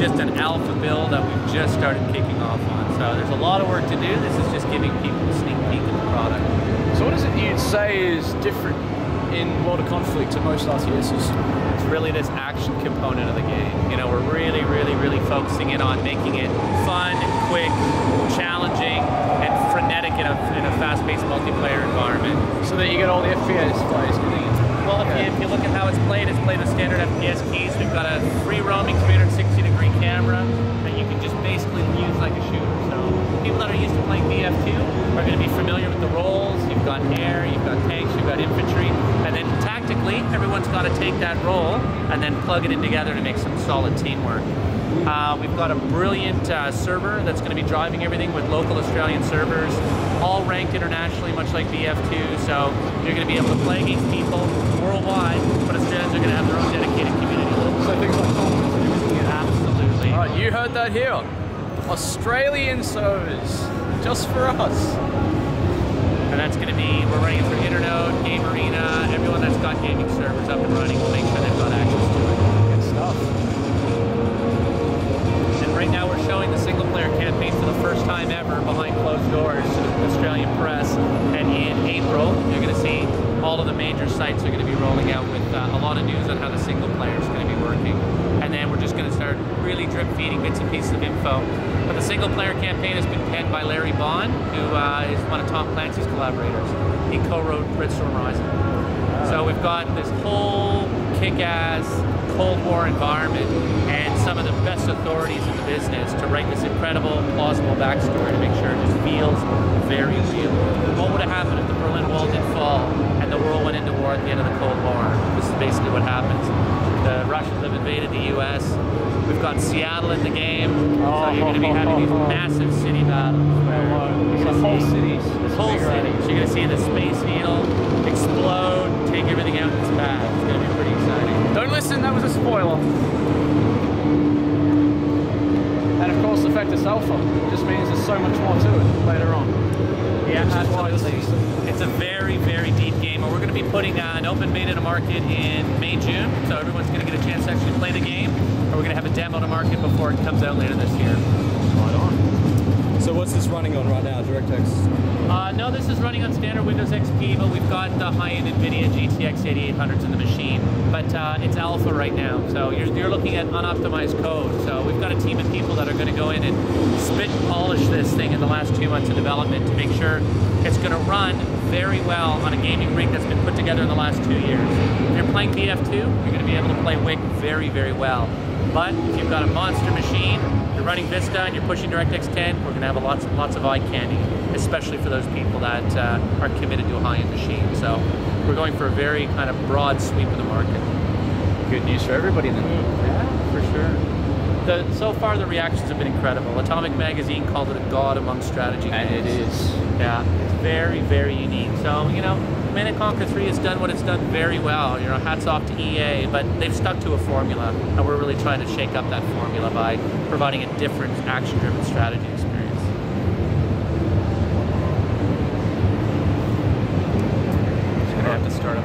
just an alpha build that we've just started kicking off on. So there's a lot of work to do. This is just giving people a sneak peek at the product. So what is it you'd say is different in World of Conflict to most RTSs? It's really this action component of the game. You know, we're really focusing in on making it fun, quick, challenging, and frenetic in a fast-paced multiplayer environment. So that you get all the FPS plays, do you? Well, if you look at how it's played with standard FPS keys. We've got a free roaming 360-degree camera that you can just basically use like a shooter. So people that are used to playing BF2 are going to be familiar with the roles. You've got air, you've got tanks, you've got infantry, and then tactically, everyone's got to take that role and then plug it in together to make some solid teamwork. We've got a brilliant server that's going to be driving everything with local Australian servers, all ranked internationally, much like BF2, so you're going to be able to play against people worldwide, but Australians are going to have their own dedicated community. So things like tournaments and everything. Absolutely. All right, you heard that here. Australian servers, just for us. And that's going to be, we're running it through Internode, Game Arena, everyone that's got gaming servers up and running will make sure they've got access to it. Good stuff. And right now we're showing the single player campaign for the first time ever behind closed doors to the Australian press. And in April, you're going to see all of the major sites are going to be rolling out with a lot of news on how the single player is going to be working. And then we're just going to start really drip feeding bits and pieces of info. But the single player campaign has been penned by Larry Bond, who is one of Tom Clancy's collaborators. He co-wrote Red Storm Rising. So we've got this whole kick-ass Cold War environment and some of the best authorities in the business to write this incredible, plausible backstory to make sure it just feels very real. What would have happened if the Berlin Wall did fall and the world went into war at the end of the Cold War? This is basically what happens. The Russians have invaded the US. We've got Seattle in the game, so you're going to be having these massive city battles. Whole cities. Whole cities. You're going to see the Space Needle explode, take everything out in its path. It's going to be pretty exciting. Don't listen, that was a spoiler. And of course, the fact it's alpha just means there's so much more to it later on. Yeah, absolutely. It's a very deep game, and we're going to be putting an open beta to market in May, June, so everyone's going to get a chance to actually play the game, or we're going to have a demo to market before it comes out later this year. Right on. So what's this running on right now, DirectX? No, this is running on standard Windows XP, but we've got the high-end NVIDIA GTX 8800s in the machine. But it's alpha right now, so you're looking at unoptimized code. So we've got a team of people that are going to go in and spit and polish this thing in the last 2 months of development to make sure it's going to run very well on a gaming rig that's been put together in the last 2 years. If you're playing BF2, you're going to be able to play WIC very well. But if you've got a monster machine, you're running Vista and you're pushing DirectX 10, we're going to have lots of eye candy, especially for those people that are committed to a high-end machine. So we're going for a very kind of broad sweep of the market. Good news for everybody then. Yeah, for sure. So far the reactions have been incredible. Atomic Magazine called it a god among strategy games. And it is. Yeah, it's very unique. So, you know, Command & Conquer 3 has done what it's done very well. You know, hats off to EA, but they've stuck to a formula, and we're really trying to shake up that formula by providing a different action-driven strategy experience. Just gonna have to start up.